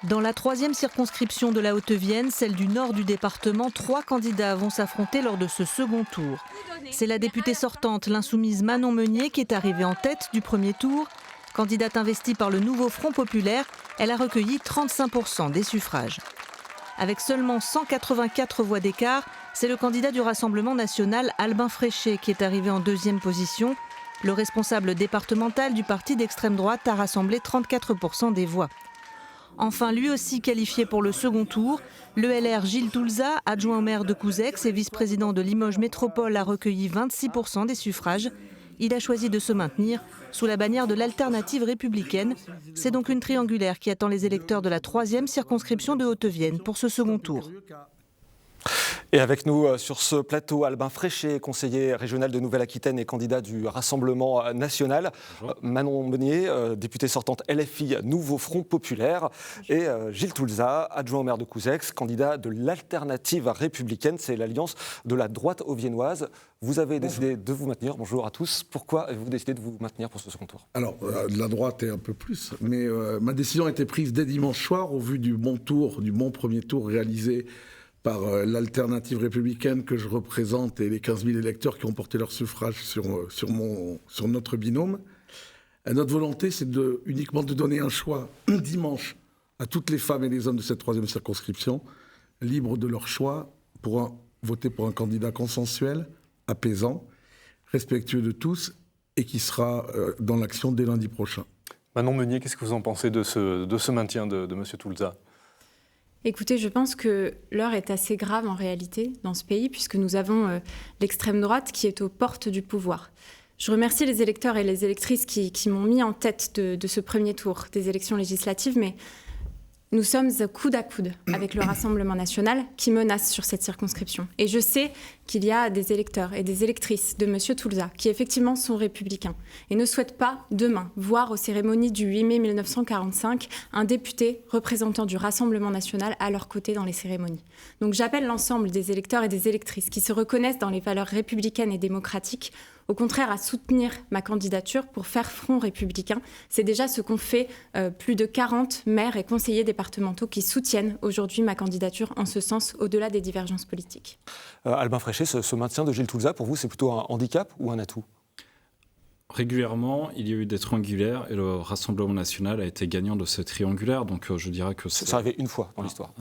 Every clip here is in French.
Dans la 3e circonscription de la Haute-Vienne, celle du nord du département, 3 candidats vont s'affronter lors de ce second tour. C'est la députée sortante, l'insoumise Manon Meunier, qui est arrivée en tête du premier tour. Candidate investie par le nouveau Front populaire, elle a recueilli 35% des suffrages. Avec seulement 184 voix d'écart, c'est le candidat du Rassemblement national, Albin Fréchet, qui est arrivé en 2e position. Le responsable départemental du parti d'extrême droite a rassemblé 34% des voix. Enfin, lui aussi qualifié pour le second tour, le LR Gilles Toulza, adjoint au maire de Couzex et vice-président de Limoges Métropole, a recueilli 26% des suffrages. Il a choisi de se maintenir sous la bannière de l'Alternative républicaine. C'est donc une triangulaire qui attend les électeurs de la 3e circonscription de Haute-Vienne pour ce second tour. Et avec nous sur ce plateau, Albin Fréchet, conseiller régional de Nouvelle-Aquitaine et candidat du Rassemblement national. Manon Meunier, députée sortante LFI, Nouveau Front populaire. Et Gilles Toulza, adjoint au maire de Couzex, candidat de l'Alternative républicaine. C'est l'alliance de la droite auviennoise. Vous avez décidé de vous maintenir. Bonjour à tous. Pourquoi avez-vous décidé de vous maintenir pour ce second tour ? Alors, de la droite et un peu plus. Mais ma décision a été prise dès dimanche soir au vu du bon premier tour réalisé par l'Alternative républicaine que je représente et les 15 000 électeurs qui ont porté leur suffrage sur notre binôme. Notre volonté, c'est uniquement de donner un choix dimanche à toutes les femmes et les hommes de cette 3e circonscription, libres de leur choix, pour voter pour un candidat consensuel, apaisant, respectueux de tous et qui sera dans l'action dès lundi prochain. Manon Meunier, qu'est-ce que vous en pensez de ce maintien de M. Toulza ? Écoutez, je pense que l'heure est assez grave en réalité dans ce pays puisque nous avons l'extrême droite qui est aux portes du pouvoir. Je remercie les électeurs et les électrices qui m'ont mis en tête de ce premier tour des élections législatives, mais nous sommes coude à coude avec le Rassemblement national qui menace sur cette circonscription. Et je sais qu'il y a des électeurs et des électrices de M. Toulza qui effectivement sont républicains et ne souhaitent pas demain voir aux cérémonies du 8 mai 1945 un député représentant du Rassemblement national à leur côté dans les cérémonies. Donc j'appelle l'ensemble des électeurs et des électrices qui se reconnaissent dans les valeurs républicaines et démocratiques au contraire à soutenir ma candidature pour faire front républicain. C'est déjà ce qu'ont fait plus de 40 maires et conseillers départementaux qui soutiennent aujourd'hui ma candidature en ce sens, au-delà des divergences politiques. Albin Fréchet, ce maintien de Gilles Toulza, pour vous, c'est plutôt un handicap ou un atout ? Régulièrement, il y a eu des triangulaires et le Rassemblement national a été gagnant de ces triangulaires. Donc je dirais que c'est arrivé une fois dans l'histoire,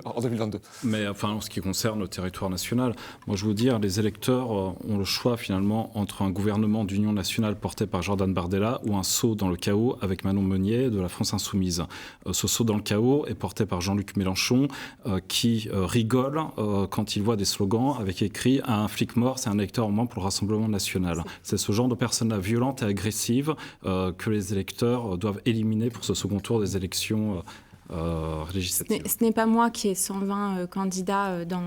en 2022. Mais enfin, en ce qui concerne le territoire national, moi je veux dire, les électeurs ont le choix finalement entre un gouvernement d'union nationale porté par Jordan Bardella ou un saut dans le chaos avec Manon Meunier de la France Insoumise. Ce saut dans le chaos est porté par Jean-Luc Mélenchon qui rigole quand il voit des slogans avec écrit « un flic mort, c'est un électeur en moins pour le Rassemblement national ». C'est ce genre de personnes-là violentes et agressives que les électeurs doivent éliminer pour ce second tour des élections législatives. Ce n'est pas moi qui ai 120 candidats dans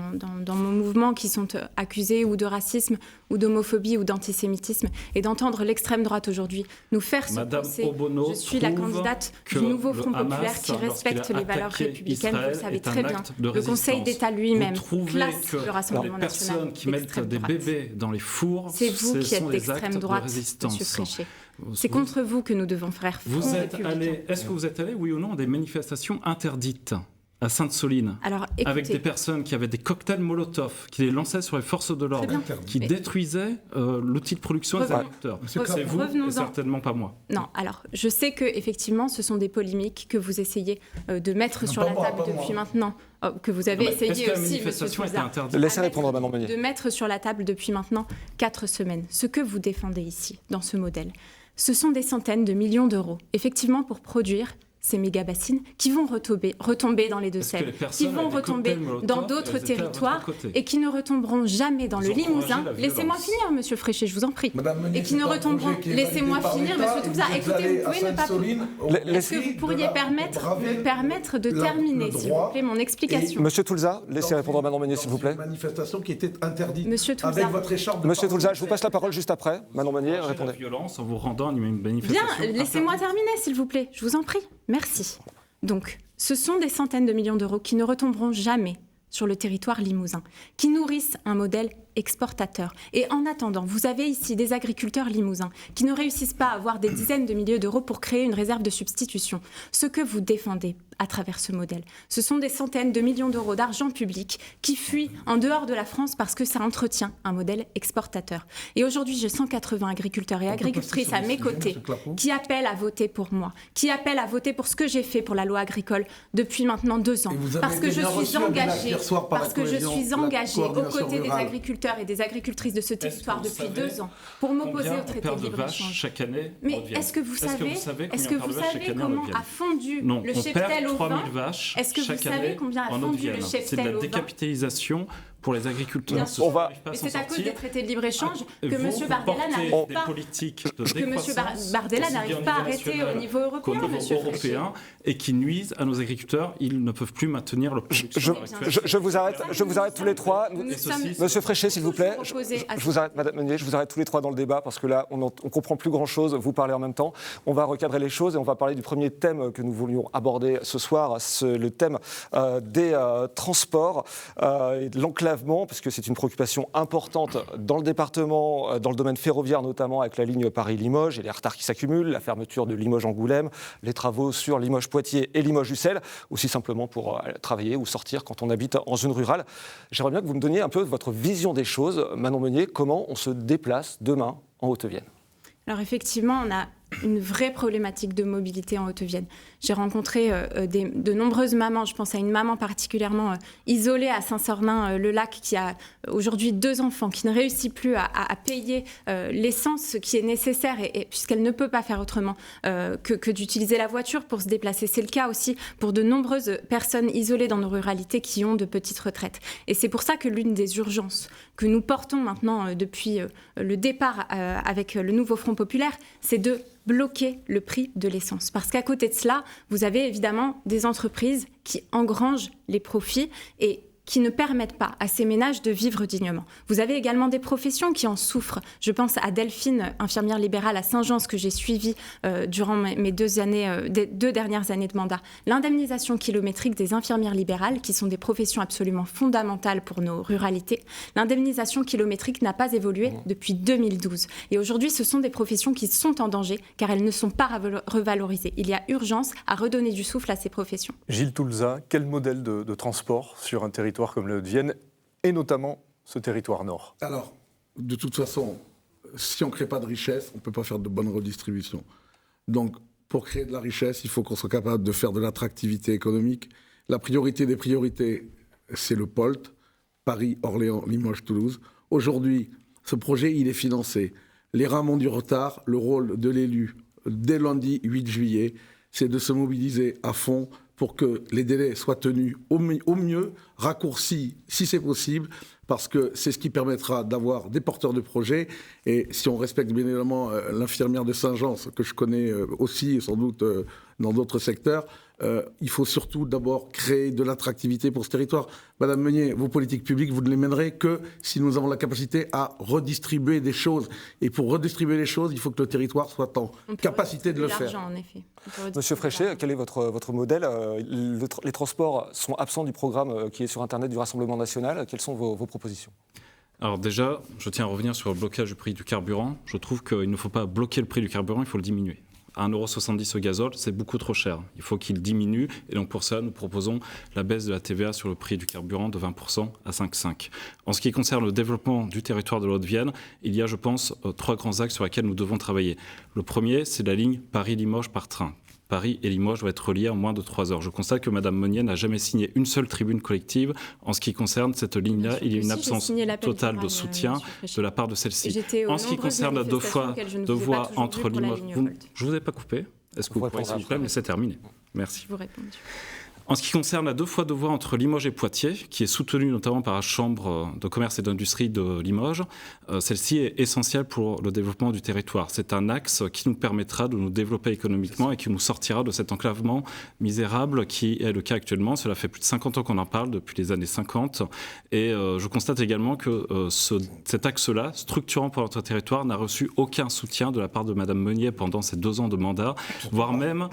mon mouvement qui sont accusés ou de racisme ou d'homophobie ou d'antisémitisme, et d'entendre l'extrême droite aujourd'hui nous faire se penser je suis la candidate du nouveau Front populaire qui respecte les valeurs républicaines. Vous le savez très bien. Le Conseil d'État lui-même classe le Rassemblement national. Les personnes qui mettent des bébés dans les fours, c'est vous qui êtes d'extrême droite, M. Fréchet. C'est contre vous que nous devons faire front républicain. Est-ce que vous êtes allé, oui ou non, à des manifestations interdites à Sainte-Soline, avec des personnes qui avaient des cocktails Molotov, qui les lançaient sur les forces de l'ordre, qui détruisaient l'outil de production des agriculteurs. C'est vous et certainement pas moi. Non, alors, je sais qu'effectivement, ce sont des polémiques que vous essayez de mettre sur la table depuis maintenant, que vous avez essayé aussi, M. Toulza, laissez répondre à Manon Meunier. De mettre sur la table depuis maintenant 4 semaines. Ce que vous défendez ici, dans ce modèle, ce sont des centaines de millions d'euros, effectivement, pour produire ces méga-bassines qui vont retomber dans les Deux-Sèvres, qui vont retomber dans d'autres territoires et qui ne retomberont jamais dans le Limousin. Laissez-moi finir, Monsieur Fréchet, je vous en prie. Meunier, et qui ne retomberont... Laissez-moi finir, Monsieur Toulza. Écoutez, vous pouvez ne pas... Est-ce que vous pourriez me permettre de terminer, s'il vous plaît, mon explication? Monsieur Toulza, laissez répondre à Manon Meunier, s'il vous plaît. Une manifestation qui était interdite. Monsieur Toulza. Avec votre écharpe de Monsieur Toulza, je vous passe la parole juste après. Manon Meunier, répondez. La violence en vous rendant une manifestation. Bien, laissez-moi terminer, s'il vous plaît. Je vous en prie. Merci. Donc, ce sont des centaines de millions d'euros qui ne retomberont jamais sur le territoire limousin, qui nourrissent un modèle exportateur. Et en attendant, vous avez ici des agriculteurs limousins qui ne réussissent pas à avoir des dizaines de milliers d'euros pour créer une réserve de substitution. Ce que vous défendez à travers ce modèle, ce sont des centaines de millions d'euros d'argent public qui fuient en dehors de la France parce que ça entretient un modèle exportateur. Et aujourd'hui, j'ai 180 agriculteurs et agricultrices à mes côtés qui appellent à voter pour moi, qui appellent à voter pour ce que j'ai fait pour la loi agricole depuis maintenant 2 ans. Parce que je suis engagée, aux côtés des agriculteurs et des agricultrices de ce territoire depuis 2 ans pour m'opposer au traité de libre-échange. Chaque année, mais est-ce que vous savez comment a fondu le cheptel au vin? Est-ce que vous savez combien a fondu le cheptel au vin? C'est de la décapitalisation pour les agriculteurs. Mais c'est à cause des traités de libre-échange que M. Bardella n'arrive pas à arrêter au niveau européen, européen, et qui nuisent à nos agriculteurs. Ils ne peuvent plus maintenir leur production actuelle. Je vous arrête tous les trois. Monsieur Fréchet, s'il vous plaît. Je vous arrête, Madame Meunier, je vous arrête tous les trois dans le débat parce que là, on ne comprend plus grand-chose. Vous parlez en même temps. On va recadrer les choses et on va parler du premier thème que nous voulions aborder ce soir, le thème des transports et de l'enclavement, parce que c'est une préoccupation importante dans le département, dans le domaine ferroviaire notamment, avec la ligne Paris-Limoges et les retards qui s'accumulent, la fermeture de Limoges-Angoulême, les travaux sur Limoges-Poitiers et Limoges-Ussel, aussi simplement pour travailler ou sortir quand on habite en zone rurale. J'aimerais bien que vous me donniez un peu votre vision des choses. Manon Meunier, comment on se déplace demain en Haute-Vienne ? Alors effectivement, on a une vraie problématique de mobilité en Haute-Vienne. J'ai rencontré de nombreuses mamans, je pense à une maman particulièrement isolée à Saint-Sornin-le-Lac qui a aujourd'hui 2 enfants, qui ne réussit plus à payer l'essence qui est nécessaire et puisqu'elle ne peut pas faire autrement que d'utiliser la voiture pour se déplacer. C'est le cas aussi pour de nombreuses personnes isolées dans nos ruralités qui ont de petites retraites. Et c'est pour ça que l'une des urgences que nous portons maintenant depuis le départ avec le nouveau Front populaire, c'est de bloquer le prix de l'essence. Parce qu'à côté de cela, vous avez évidemment des entreprises qui engrangent les profits et qui ne permettent pas à ces ménages de vivre dignement. Vous avez également des professions qui en souffrent. Je pense à Delphine, infirmière libérale à Saint-Jean, que j'ai suivie durant mes 2 dernières années de mandat. L'indemnisation kilométrique des infirmières libérales, qui sont des professions absolument fondamentales pour nos ruralités, l'indemnisation kilométrique n'a pas évolué depuis 2012. Et aujourd'hui, ce sont des professions qui sont en danger, car elles ne sont pas revalorisées. Il y a urgence à redonner du souffle à ces professions. Gilles Toulza, quel modèle de transport sur un territoire comme le Haute-Vienne, et notamment ce territoire nord? Alors, de toute façon, si on ne crée pas de richesse, on ne peut pas faire de bonne redistribution. Donc, pour créer de la richesse, il faut qu'on soit capable de faire de l'attractivité économique. La priorité des priorités, c'est le POLT, Paris, Orléans, Limoges, Toulouse. Aujourd'hui, ce projet, il est financé. Les rames ont du retard. Le rôle de l'élu, dès lundi 8 juillet, c'est de se mobiliser à fond pour que les délais soient tenus au mieux, raccourcis si c'est possible, parce que c'est ce qui permettra d'avoir des porteurs de projets. Et si on respecte bien évidemment l'infirmière de Saint-Jean, ce que je connais aussi sans doute dans d'autres secteurs, il faut surtout d'abord créer de l'attractivité pour ce territoire. Madame Meunier, vos politiques publiques, vous ne les mènerez que si nous avons la capacité à redistribuer des choses. Et pour redistribuer les choses, il faut que le territoire soit en capacité de le faire. En effet. Monsieur Fréchet, quel est votre modèle ? Les transports sont absents du programme qui est sur Internet du Rassemblement national. Quelles sont vos propositions ? Alors déjà, je tiens à revenir sur le blocage du prix du carburant. Je trouve qu'il ne faut pas bloquer le prix du carburant, il faut le diminuer. À 1,70 € au gazole, c'est beaucoup trop cher. Il faut qu'il diminue. Et donc pour ça, nous proposons la baisse de la TVA sur le prix du carburant de 20% à 5,5%. En ce qui concerne le développement du territoire de la Haute-Vienne, il y a, je pense, 3 grands axes sur lesquels nous devons travailler. Le premier, c'est la ligne Paris-Limoges par train. Paris et Limoges doivent être reliés en moins de 3 heures. Je constate que Mme Meunier n'a jamais signé une seule tribune collective. En ce qui concerne cette ligne-là, il y a une absence totale de soutien de la part de celle-ci. En ce qui concerne la 2 voies entre Limoges... Je ne vous ai pas coupé. Est-ce que vous pourriez, s'il vous plaît, mais c'est terminé. Merci. Je vous réponds. En ce qui concerne la 2 voies entre Limoges et Poitiers, qui est soutenue notamment par la Chambre de commerce et d'industrie de Limoges, celle-ci est essentielle pour le développement du territoire. C'est un axe qui nous permettra de nous développer économiquement et qui nous sortira de cet enclavement misérable qui est le cas actuellement. Cela fait plus de 50 ans qu'on en parle, depuis les années 50. Et je constate également que cet axe-là, structurant pour notre territoire, n'a reçu aucun soutien de la part de Mme Meunier pendant ces 2 ans de mandat, voire même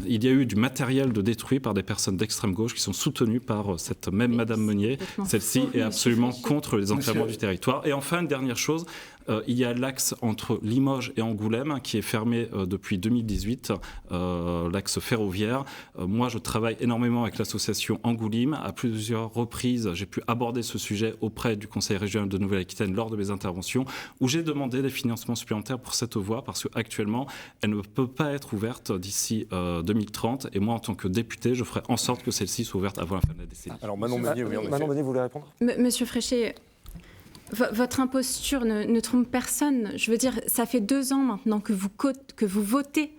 il y a eu du matériel de détruit par des personnes d'extrême gauche qui sont soutenues par cette même Madame Meunier. Celle-ci est absolument contre les enclavements du territoire. Et enfin, une dernière chose, il y a l'axe entre Limoges et Angoulême qui est fermé depuis 2018, l'axe ferroviaire. Moi, je travaille énormément avec l'association Angoulême. À plusieurs reprises, j'ai pu aborder ce sujet auprès du Conseil régional de Nouvelle-Aquitaine lors de mes interventions, où j'ai demandé des financements supplémentaires pour cette voie, parce qu'actuellement, elle ne peut pas être ouverte d'ici 2030. Et moi, en tant que député, je ferai en sorte que celle-ci soit ouverte avant la fin de la décennie. Alors Manon Meunier, oui, en effet. Manon Meunier, vous voulez répondre ? Monsieur Fréchet, votre imposture ne trompe personne. Je veux dire, ça fait 2 ans maintenant que vous votez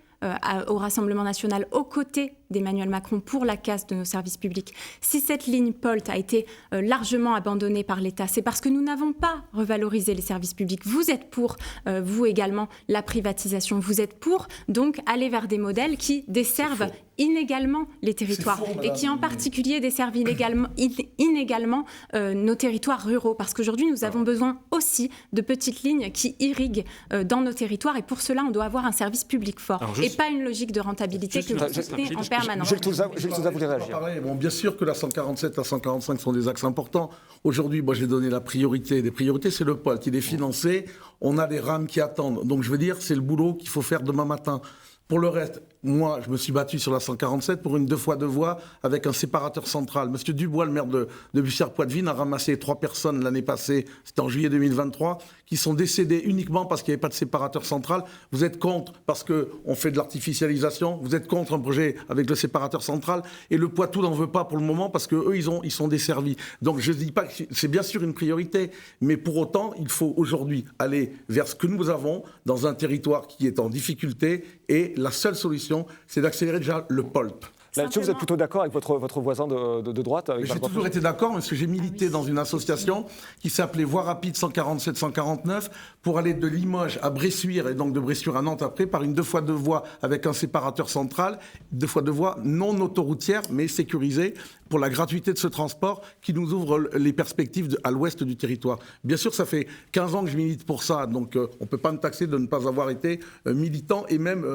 au Rassemblement national aux côtés d'Emmanuel Macron pour la casse de nos services publics. Si cette ligne POLT a été largement abandonnée par l'État, c'est parce que nous n'avons pas revalorisé les services publics. Vous êtes pour, vous également, la privatisation. Vous êtes pour, donc, aller vers des modèles qui desservent inégalement les territoires et qui en particulier desservent inégalement nos territoires ruraux. Parce qu'aujourd'hui, nous avons besoin aussi de petites lignes qui irriguent dans nos territoires et pour cela, on doit avoir un service public fort et pas une logique de rentabilité que vous soutenez en permanence. Gilles Toulza voulait réagir. Bon, bien sûr que la 147 et la 145 sont des axes importants. Aujourd'hui, moi, j'ai donné la priorité. Des priorités, c'est le POLT. Il est financé. On a des rames qui attendent. Donc, je veux dire, c'est le boulot qu'il faut faire demain matin. Pour le reste, moi, je me suis battu sur la 147 pour une 2 fois 2 voies avec un séparateur central. Monsieur Dubois, le maire de Bussière-Poitevine, a ramassé 3 personnes l'année passée, c'était en juillet 2023, qui sont décédées uniquement parce qu'il n'y avait pas de séparateur central. Vous êtes contre parce qu'on fait de l'artificialisation. Vous êtes contre un projet avec le séparateur central. Et le Poitou n'en veut pas pour le moment parce qu'eux, ils sont desservis. Donc je ne dis pas que c'est bien sûr une priorité, mais pour autant, il faut aujourd'hui aller vers ce que nous avons dans un territoire qui est en difficulté. Et la seule solution, c'est d'accélérer déjà le POLT. Là-dessus, vous êtes plutôt d'accord avec votre voisin de droite avec J'ai toujours été d'accord, parce que j'ai milité dans une association qui s'appelait Voie rapide 147-149 pour aller de Limoges à Bressuire et donc de Bressuire à Nantes après par une 2 fois 2 voies avec un séparateur central, 2 fois 2 voies non autoroutières mais sécurisées pour la gratuité de ce transport qui nous ouvre les perspectives à l'ouest du territoire. Bien sûr, ça fait 15 ans que je milite pour ça, donc on ne peut pas me taxer de ne pas avoir été militant et même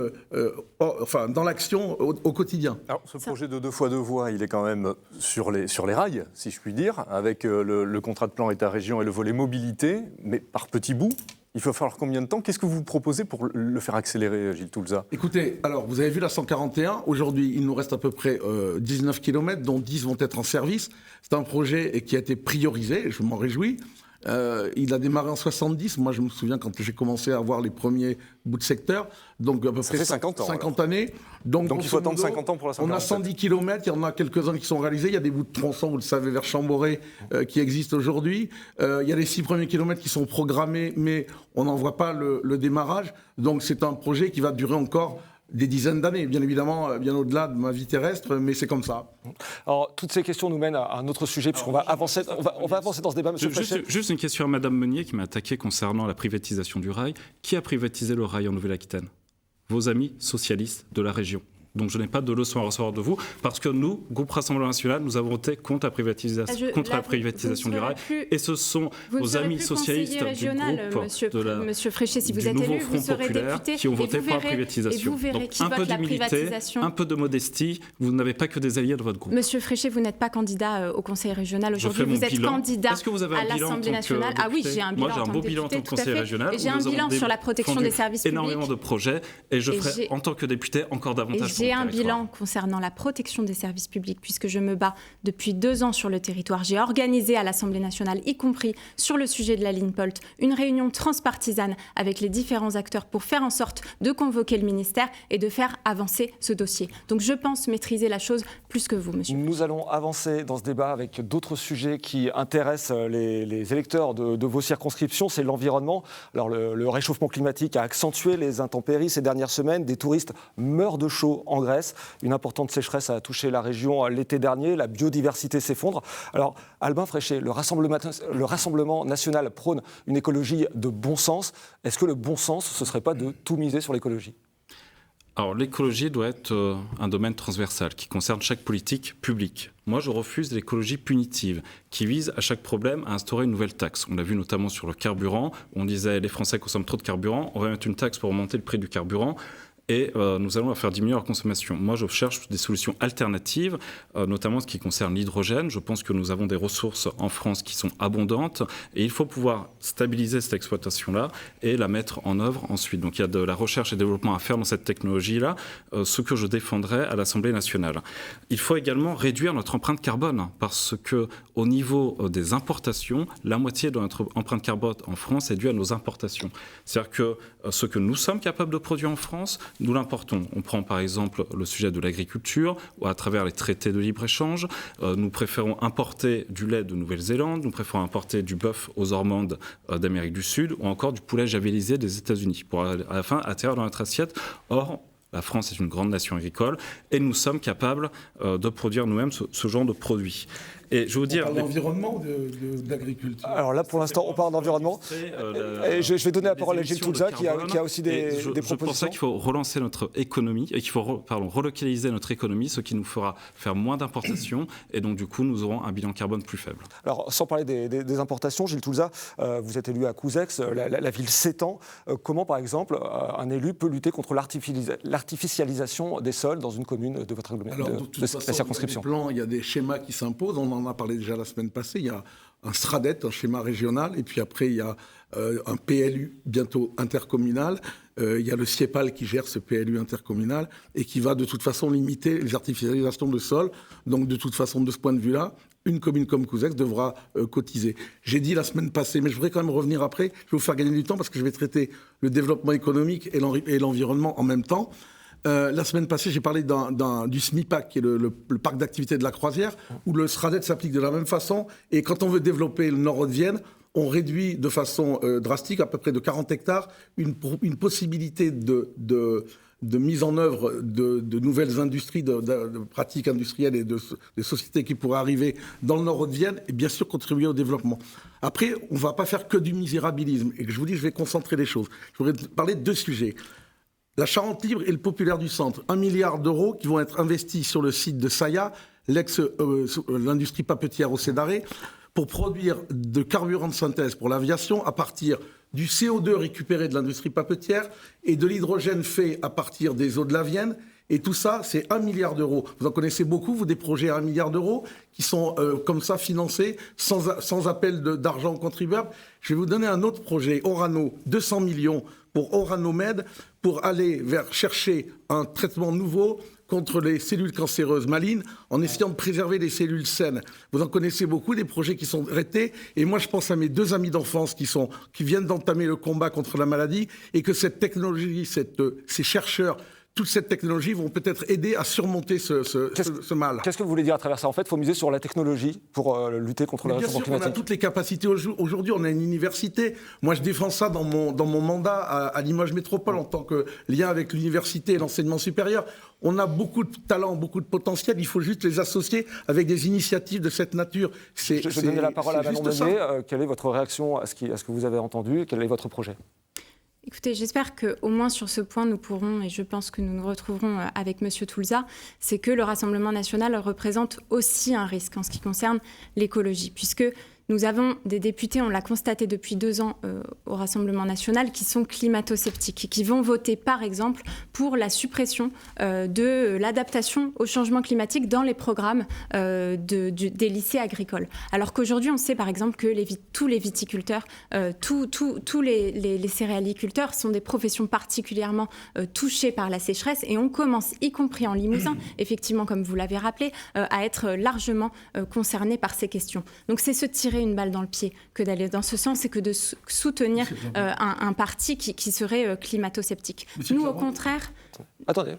dans l'action au quotidien. Alors, ce projet de 2 fois 2 voies, il est quand même sur les rails, si je puis dire, avec le contrat de plan État-région et le volet mobilité, mais par petits bouts. Il va falloir combien de temps ? Qu'est-ce que vous proposez pour le faire accélérer, Gilles Toulza ? Écoutez, alors vous avez vu la 141. Aujourd'hui, il nous reste à peu près 19 km, dont 10 vont être en service. C'est un projet qui a été priorisé, je m'en réjouis. Il a démarré en 70. Moi, je me souviens quand j'ai commencé à voir les premiers bouts de secteur. Donc, à peu près 50 années. Donc il faut attendre 50 ans pour la 147. On a 110 km, il y en a quelques-uns qui sont réalisés. Il y a des bouts de tronçons, vous le savez, vers Chamboré, qui existent aujourd'hui. Il y a les 6 premiers kilomètres qui sont programmés, mais on n'en voit pas le démarrage. Donc, c'est un projet qui va durer encore des dizaines d'années, bien évidemment, bien au-delà de ma vie terrestre, mais c'est comme ça. Alors, toutes ces questions nous mènent à un autre sujet, puisqu'on va avancer, on va avancer dans ce débat, monsieur Fréchet. Juste une question à Madame Meunier qui m'a attaqué concernant la privatisation du rail. Qui a privatisé le rail en Nouvelle-Aquitaine ? Vos amis socialistes de la région. Donc je n'ai pas de leçon à recevoir de vous, parce que nous, groupe Rassemblement National, nous avons voté contre la privatisation du rail. Et ce sont vos amis socialistes du groupe Monsieur Fréchet, si vous êtes nouveau élu, Front vous serez populaire député qui ont voté pour la et privatisation. vous verrez Donc qui un peu vote la d'humilité, privatisation. un peu de modestie, vous n'avez pas que des alliés de votre groupe. Monsieur Fréchet, vous n'êtes pas candidat au Conseil régional aujourd'hui, vous êtes candidat à l'Assemblée nationale. Ah oui, j'ai un bilan. Moi, j'ai un beau bilan en tant que Conseil régional. Et j'ai un bilan sur la protection des services publics. Énormément de projets, et je ferai en tant que député encore davantage. J'ai un bilan concernant la protection des services publics, puisque je me bats depuis 2 ans sur le territoire. J'ai organisé à l'Assemblée nationale, y compris sur le sujet de la ligne POLT, une réunion transpartisane avec les différents acteurs pour faire en sorte de convoquer le ministère et de faire avancer ce dossier. Donc je pense maîtriser la chose plus que vous, monsieur. Nous allons avancer dans ce débat avec d'autres sujets qui intéressent les électeurs de vos circonscriptions, c'est l'environnement. Alors le réchauffement climatique a accentué les intempéries ces dernières semaines. Des touristes meurent de chaud en Grèce. Une importante sécheresse a touché la région l'été dernier. La biodiversité s'effondre. Alors, Albin Fréchet, le Rassemblement national prône une écologie de bon sens. Est-ce que le bon sens, ce ne serait pas de tout miser sur l'écologie ? Alors, l'écologie doit être un domaine transversal qui concerne chaque politique publique. Moi, je refuse l'écologie punitive qui vise à chaque problème à instaurer une nouvelle taxe. On l'a vu notamment sur le carburant. On disait les Français consomment trop de carburant. On va mettre une taxe pour augmenter le prix du carburant. et nous allons leur faire diminuer leur consommation. Moi, je cherche des solutions alternatives, notamment ce qui concerne l'hydrogène. Je pense que nous avons des ressources en France qui sont abondantes et il faut pouvoir stabiliser cette exploitation-là et la mettre en œuvre ensuite. Donc il y a de la recherche et développement à faire dans cette technologie-là, ce que je défendrai à l'Assemblée nationale. Il faut également réduire notre empreinte carbone parce qu'au niveau des importations, la moitié de notre empreinte carbone en France est due à nos importations. C'est-à-dire que ce que nous sommes capables de produire en France, nous l'importons. On prend par exemple le sujet de l'agriculture, ou à travers les traités de libre-échange. Nous préférons importer du lait de Nouvelle-Zélande, nous préférons importer du bœuf aux hormones d'Amérique du Sud, ou encore du poulet javellisé des États-Unis, pour à la fin atterrir dans notre assiette. Or, la France est une grande nation agricole et nous sommes capables de produire nous-mêmes ce genre de produits. Et je veux dire, on parle d'environnement ou d'agriculture? Alors là, pour l'instant, on parle d'environnement. Et je vais donner la parole à Gilles Toulza, qui a aussi des propositions. C'est pour ça qu'il faut relancer notre économie, et qu'il faut relocaliser notre économie, ce qui nous fera faire moins d'importations, et donc du coup, nous aurons un bilan carbone plus faible. Alors, sans parler des importations, Gilles Toulza, vous êtes élu à Couzex, la ville s'étend. Comment, par exemple, un élu peut lutter contre l'artificialisation des sols dans une commune de votre agglomération, de la circonscription? Il y a des schémas qui s'imposent. On en a parlé déjà la semaine passée. Il y a un SRADET, un schéma régional, et puis après, il y a un PLU, bientôt intercommunal. Il y a le CIEPAL qui gère ce PLU intercommunal et qui va de toute façon limiter les artificialisations de sol. Donc, de toute façon, de ce point de vue-là, une commune comme Couzex devra cotiser. J'ai dit la semaine passée, mais je voudrais quand même revenir après. Je vais vous faire gagner du temps parce que je vais traiter le développement économique et l'environnement en même temps. La semaine passée, j'ai parlé du SMIPAC, qui est le parc d'activité de la Croisière, où le SRADET s'applique de la même façon. Et quand on veut développer le Nord-Haute-Vienne, on réduit de façon drastique, à peu près de 40 hectares, une possibilité de mise en œuvre de nouvelles industries, de pratiques industrielles et de sociétés qui pourraient arriver dans le Nord-Haute-Vienne et bien sûr contribuer au développement. Après, on ne va pas faire que du misérabilisme. Et je vous dis, je vais concentrer les choses. Je voudrais parler de deux sujets. La Charente libre et le populaire du centre. 1 milliard d'euros qui vont être investis sur le site de Saillat, l'industrie papetière au Cédaré, pour produire de carburant de synthèse pour l'aviation à partir du CO2 récupéré de l'industrie papetière et de l'hydrogène fait à partir des eaux de la Vienne. Et tout ça, c'est 1 milliard d'euros. Vous en connaissez beaucoup, vous, des projets à 1 milliard d'euros qui sont comme ça financés sans appel d'argent aux contribuables. Je vais vous donner un autre projet, Orano, 200 millions pour Oranomed, pour aller chercher un traitement nouveau contre les cellules cancéreuses malignes, en essayant de préserver les cellules saines. Vous en connaissez beaucoup, des projets qui sont arrêtés. Et moi, je pense à mes deux amis d'enfance qui viennent d'entamer le combat contre la maladie, et que cette technologie, ces chercheurs, toute cette technologie vont peut-être aider à surmonter ce mal. Qu'est-ce que vous voulez dire à travers ça? En fait, il faut miser sur la technologie pour lutter contre le réchauffement climatique. On a toutes les capacités. Aujourd'hui, on a une université. Moi, je défends ça dans mon mandat à Limoges Métropole en tant que lien avec l'université et l'enseignement supérieur. On a beaucoup de talents, beaucoup de potentiel. Il faut juste les associer avec des initiatives de cette nature. Je vais donner la parole à Manon Meunier. Quelle est votre réaction à ce que vous avez entendu? Quel est votre projet? Écoutez, j'espère qu'au moins sur ce point, nous pourrons, et je pense que nous nous retrouverons avec M. Toulza, c'est que le Rassemblement national représente aussi un risque en ce qui concerne l'écologie, puisque nous avons des députés, on l'a constaté depuis 2 ans au Rassemblement national, qui sont climato-sceptiques et qui vont voter, par exemple, pour la suppression de l'adaptation au changement climatique dans les programmes des lycées agricoles. Alors qu'aujourd'hui, on sait, par exemple, que tous les viticulteurs, tous les céréaliculteurs sont des professions particulièrement touchées par la sécheresse et on commence, y compris en Limousin, effectivement, comme vous l'avez rappelé, à être largement concernés par ces questions. Donc c'est se tirer une balle dans le pied que d'aller dans ce sens et que de soutenir un parti qui serait climato-sceptique. Nous, au contraire... Attendez,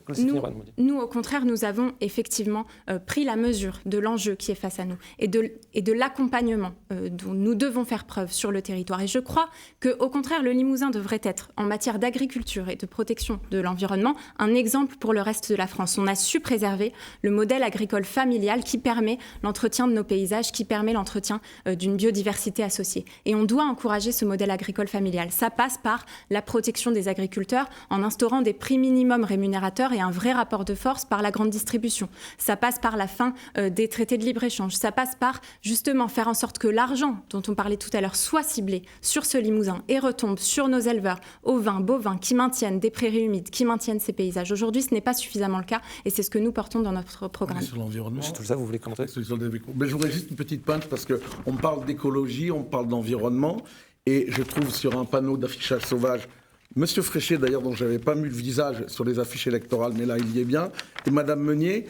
nous, au contraire, nous avons effectivement pris la mesure de l'enjeu qui est face à nous et de l'accompagnement dont nous devons faire preuve sur le territoire. Et je crois qu'au contraire, le Limousin devrait être, en matière d'agriculture et de protection de l'environnement, un exemple pour le reste de la France. On a su préserver le modèle agricole familial qui permet l'entretien de nos paysages, qui permet l'entretien d'une biodiversité associée. Et on doit encourager ce modèle agricole familial. Ça passe par la protection des agriculteurs en instaurant des prix minimums minimum rémunérateur et un vrai rapport de force par la grande distribution. Ça passe par la fin des traités de libre-échange. Ça passe par justement faire en sorte que l'argent dont on parlait tout à l'heure soit ciblé sur ce Limousin et retombe sur nos éleveurs ovins, bovins qui maintiennent des prairies humides, qui maintiennent ces paysages. Aujourd'hui, ce n'est pas suffisamment le cas et c'est ce que nous portons dans notre programme. Sur l'environnement, tout ça, vous voulez commenter? Mais je voudrais juste une petite pointe parce qu'on parle d'écologie, on parle d'environnement et je trouve sur un panneau d'affichage sauvage Monsieur Fréchet, d'ailleurs, dont je n'avais pas mis le visage sur les affiches électorales, mais là, il y est bien, et Madame Meunier,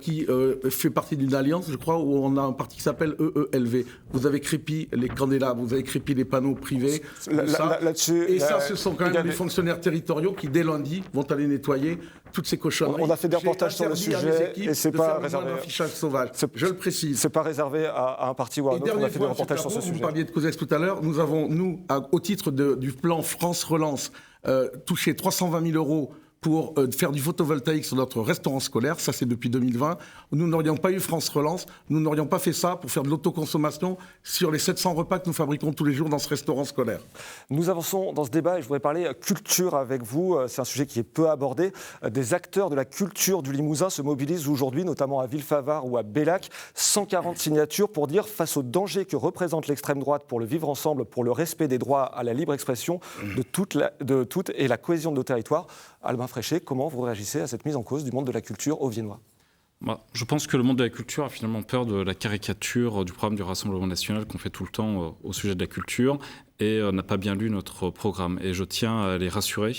qui fait partie d'une alliance, je crois, où on a un parti qui s'appelle EELV. Vous avez crépi les candidats, vous avez crépi les panneaux privés. Là-dessus, et ça, ce sont quand même des fonctionnaires territoriaux qui, dès lundi, vont aller nettoyer toutes ces cochonneries. On a fait des reportages sur le sujet et c'est pas réservé à affichage sauvage. Je le précise. C'est pas réservé à un parti ou à un autre. On a fait des reportages sur ce sujet. Vous parliez de COSEX tout à l'heure. Nous avons, au titre du plan France Relance, touché 320 000 € pour faire du photovoltaïque sur notre restaurant scolaire. Ça, c'est depuis 2020. Nous n'aurions pas eu France Relance. Nous n'aurions pas fait ça pour faire de l'autoconsommation sur les 700 repas que nous fabriquons tous les jours dans ce restaurant scolaire. Nous avançons dans ce débat et je voudrais parler culture avec vous. C'est un sujet qui est peu abordé. Des acteurs de la culture du Limousin se mobilisent aujourd'hui, notamment à Villefavard ou à Bellac. 140 signatures pour dire, face au danger que représente l'extrême droite pour le vivre ensemble, pour le respect des droits à la libre expression de toutes et la cohésion de nos territoires. Albin Fréchet, comment vous réagissez à cette mise en cause du monde de la culture auviennois ? Je pense que le monde de la culture a finalement peur de la caricature du programme du Rassemblement national qu'on fait tout le temps au sujet de la culture et n'a pas bien lu notre programme. Et je tiens à les rassurer,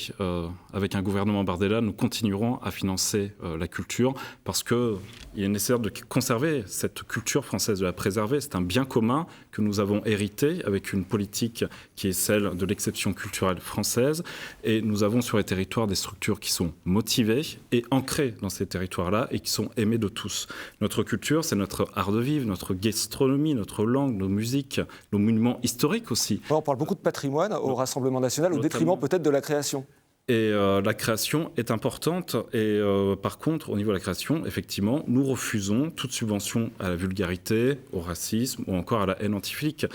avec un gouvernement Bardella, nous continuerons à financer la culture parce qu'il est nécessaire de conserver cette culture française, de la préserver. C'est un bien commun que nous avons hérité avec une politique qui est celle de l'exception culturelle française. Et nous avons sur les territoires des structures qui sont motivées et ancrées dans ces territoires-là et qui sont aimées de tous. Notre culture, c'est notre art de vivre, notre gastronomie, notre langue, nos musiques, nos monuments historiques aussi. On parle beaucoup de patrimoine au Rassemblement national, au détriment peut-être de la création. Et la création est importante. Et par contre, au niveau de la création, effectivement, nous refusons toute subvention à la vulgarité, au racisme ou encore à la haine anti-flic.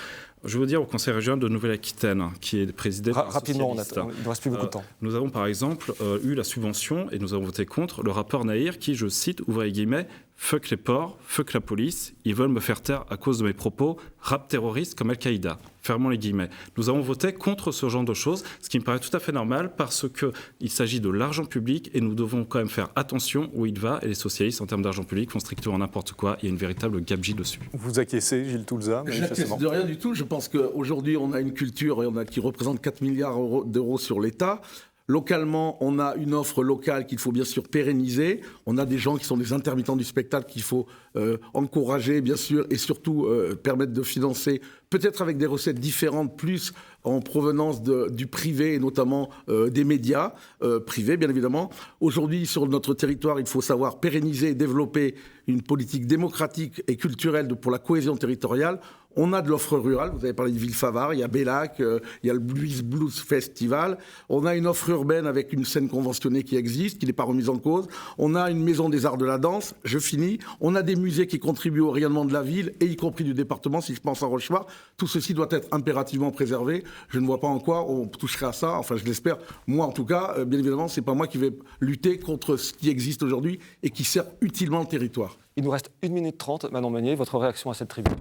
Je veux dire au Conseil régional de Nouvelle-Aquitaine, qui est présidé par rapidement, il ne reste plus beaucoup de temps. Nous avons par exemple eu la subvention, et nous avons voté contre, le rappeur Nahir qui, je cite, ouvre les guillemets, « fuck les porcs, fuck la police, ils veulent me faire taire à cause de mes propos, rap terroriste comme Al-Qaïda ». Fermons les guillemets. Nous avons voté contre ce genre de choses, ce qui me paraît tout à fait normal parce qu'il s'agit de l'argent public et nous devons quand même faire attention où il va. Et les socialistes, en termes d'argent public, font strictement n'importe quoi. Il y a une véritable gabegie dessus. Vous acquiescez, Gilles Toulza? J'acquiesce de rien du tout. Je pense qu'aujourd'hui, on a une culture qui représente 4 milliards d'euros sur l'État. Localement, on a une offre locale qu'il faut bien sûr pérenniser. On a des gens qui sont des intermittents du spectacle qu'il faut encourager, bien sûr, et surtout permettre de financer, peut-être avec des recettes différentes, plus en provenance du privé, et notamment des médias privés, bien évidemment. Aujourd'hui, sur notre territoire, il faut savoir pérenniser et développer une politique démocratique et culturelle pour la cohésion territoriale. On a de l'offre rurale, vous avez parlé de Villefavard, il y a Bellac, il y a le Blues Festival. On a une offre urbaine avec une scène conventionnée qui existe, qui n'est pas remise en cause. On a une maison des arts de la danse, je finis. On a des musées qui contribuent au rayonnement de la ville, et y compris du département, si je pense à Rochefort. Tout ceci doit être impérativement préservé. Je ne vois pas en quoi on toucherait à ça, enfin je l'espère. Moi en tout cas, bien évidemment, ce n'est pas moi qui vais lutter contre ce qui existe aujourd'hui et qui sert utilement le territoire. Il nous reste 1 minute 30. Manon Meunier, votre réaction à cette tribune?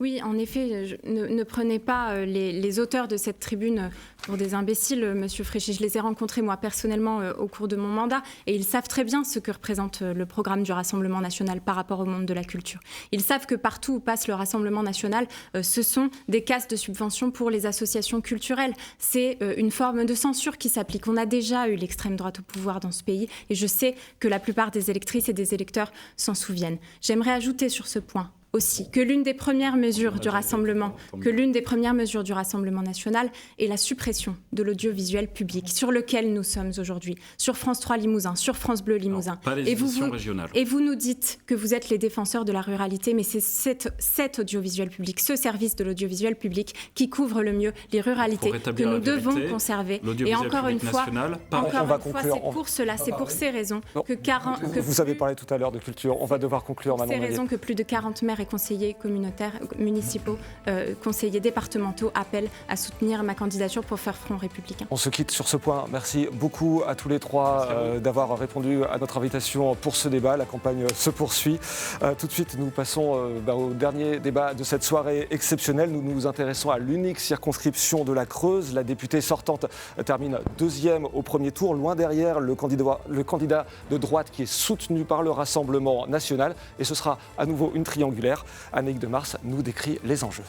Oui, en effet, ne prenez pas les auteurs de cette tribune pour des imbéciles, Monsieur Fréchet. Je les ai rencontrés, moi, personnellement, au cours de mon mandat, et ils savent très bien ce que représente le programme du Rassemblement national par rapport au monde de la culture. Ils savent que partout où passe le Rassemblement national, ce sont des casses de subventions pour les associations culturelles. C'est une forme de censure qui s'applique. On a déjà eu l'extrême droite au pouvoir dans ce pays, et je sais que la plupart des électrices et des électeurs s'en souviennent. J'aimerais ajouter sur ce point aussi que l'une des premières mesures du Rassemblement national est la suppression de l'audiovisuel public sur lequel nous sommes aujourd'hui, sur France 3 Limousin, sur France Bleu Limousin. Pas les émissions régionales. Et vous nous dites que vous êtes les défenseurs de la ruralité, mais c'est cet audiovisuel public, ce service de l'audiovisuel public qui couvre le mieux les ruralités que nous devons conserver. Et encore une fois, c'est pour ces raisons que vous avez parlé tout à l'heure de culture, on va devoir conclure, Manon Meunier. C'est pour ces raisons que plus de 40 maires et conseillers communautaires, municipaux, conseillers départementaux appellent à soutenir ma candidature pour faire front républicain. On se quitte sur ce point. Merci beaucoup à tous les trois d'avoir répondu à notre invitation pour ce débat. La campagne se poursuit. Tout de suite, nous passons au dernier débat de cette soirée exceptionnelle. Nous nous intéressons à l'unique circonscription de la Creuse. La députée sortante termine deuxième au premier tour, loin derrière le candidat de droite qui est soutenu par le Rassemblement national. Et ce sera à nouveau une triangulaire. Annick Demars nous décrit les enjeux.